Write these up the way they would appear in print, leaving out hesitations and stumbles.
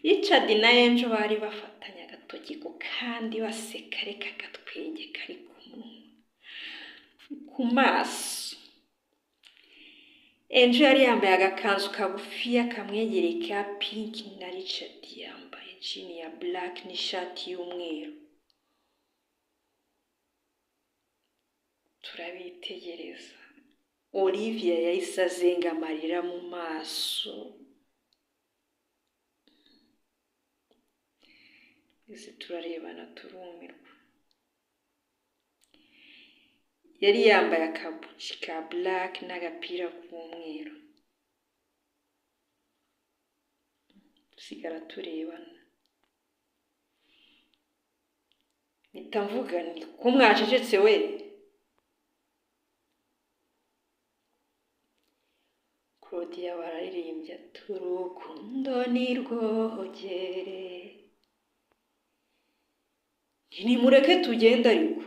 Richard na Angel bari bafatanya agatoki ko kandi baseka reka gatwenge kari ku maso. Angel yari yambaye agakanzu kagufiya kamwegereye ka pink na Richard yambaye jean ya black n'ishati y'umweru. Turabitegereza. Olivia yahise azenga amarira mu maso. Ese turarebana turumirwa. Yari yambaye akabuci ka black n'agapira k'umweru. Dusigara turebana. Nitamvuga ni ko mwacecetse we. Claudia bararirimbye turukundo nirwogere. Nimureke tugenda ariko.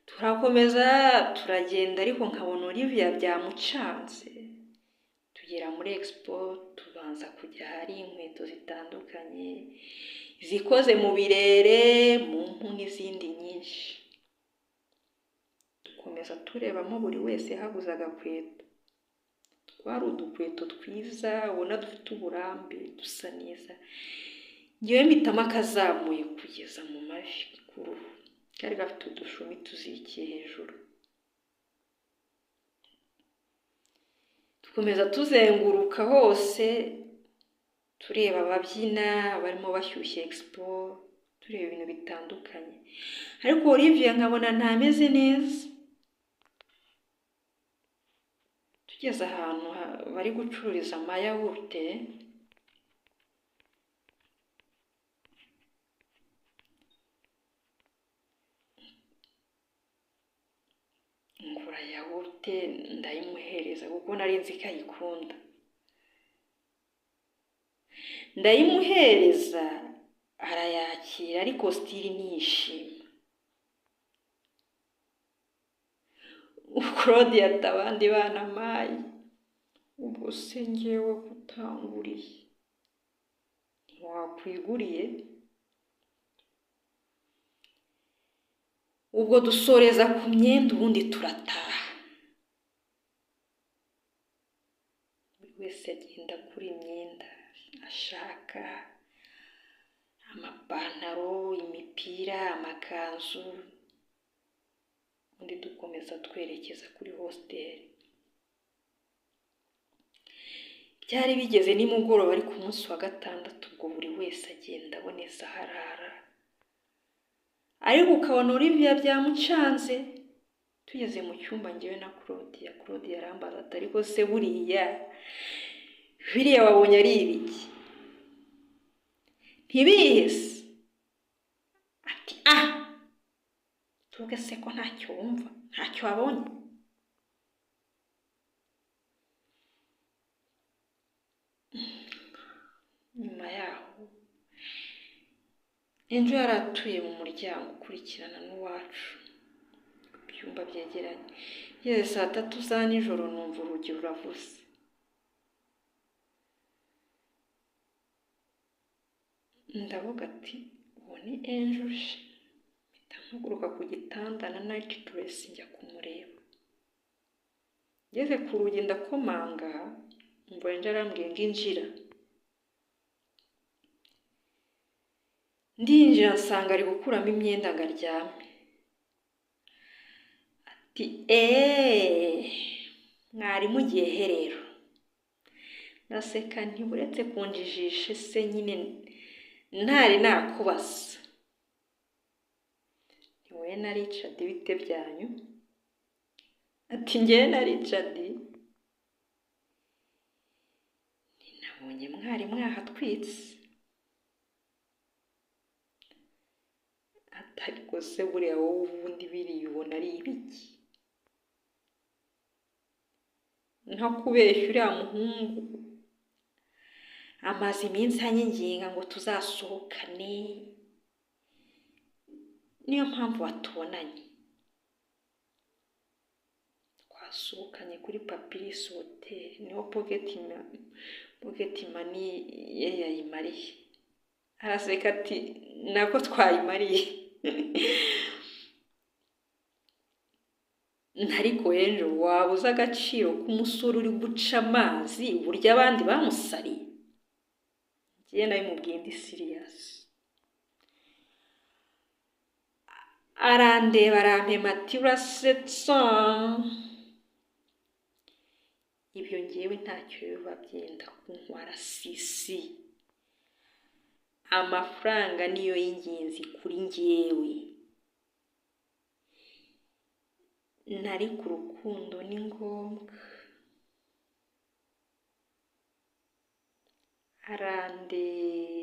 Turakomeza turagenda ariko nkabona Olivia byamucanze. Tugera muri Expo tubanza kujya hari inkweto zitandukanye. Zikoze mu birere, mu mpu n'izindi nyinshi. Dukomeza turebamo buri wese haguze agakweto. Twari udukweto twiza, ubona dufite uburambe, dusa neza. Ngewe mpitamo akazamuye kugeza mu mavi ku ruhu. Kari gafite udushumi tuzirikiye hejuru. Dukomeza tuzenguruka hose, tureba ababyina, barimo bashyushye Expo, tureba ibintu bitandukanye. Ariko Olivia nkabona ntameze neza. Tugeze ahantu bari gucururiza amayawurute, ngura yawurute ndayimuhereza kuko nari nzi ko ayikunda. Ndayimuhereza arayakira ariko stili ntiyishima. Claudia ati abandi bana mayi ubwo se ngewe gutanguriye ntiwakwiguriye. Ubwo dusoreza ku myenda ubundi turataha. Buri wese agenda kuri imyenda ashaka, amapantaro, imipira, amakanzu. Ubundi dukomeza twerekeza kuri hostel. Byari bigeze nimugoroba ari ku munsi wa gatandatu, ubwo buri wese agenda aboneza harara. Ariko ukabona Olivia byamucanze. Tugeze mu cyumba ngewe na Claudia arambaza ati ariko se buriya wabonye ari ibiki? Ntibihese. Ati tuvuge se ko ntacyo wumva, ntacyo wabonye. Nyuma yaho Angel yari atuye mu muryango ukurikirana n'uwacu. Ibyumba byegeranye. Yeze saa 3 za nijoro numva urugi ruravuze. Ndavuga ati uwo ni Angel. Mpita mpaguruka ku gitanda na night dress njya kumureba. Ngeze ku rugi ndakomanga, umva Angel arambwiye ngo injira. Ndinjira nsanga ari gukuramo imyenda ngo aryame. Ati mwari mugiye herero. Naseka ntiburetse kunjijisha se nyine ntari nakubaza. Niwe na Richard bite byanyu? Ati ngewe na Richard nabonye mwari mwahatwitse. Ariko se buriya wowe ubundi biriya ubona ari ibiki? Nta kubeshya uriya muhungu amaze iminsi anyinginga ngo tuzasohokane. Niyo mpamvu watubonanye. Twasohokanye kuri Papyrus Hotel, niho Pocket money ye yayimariye. Araseka ati nako twayimariye. Ariko rero wabuze agaciro k'umusore uri guca amazi burya abandi bamusariye. Njye nawe mubwiye ndi serious. Arandeba arampema ati urasetsa. Ibyo ngewe ntacyo biba byenda kuntwara sisi. Amafaranga niyo y'ingenzi kuri ngewe. Nari ku rukundo ni ngombwa. Arandeba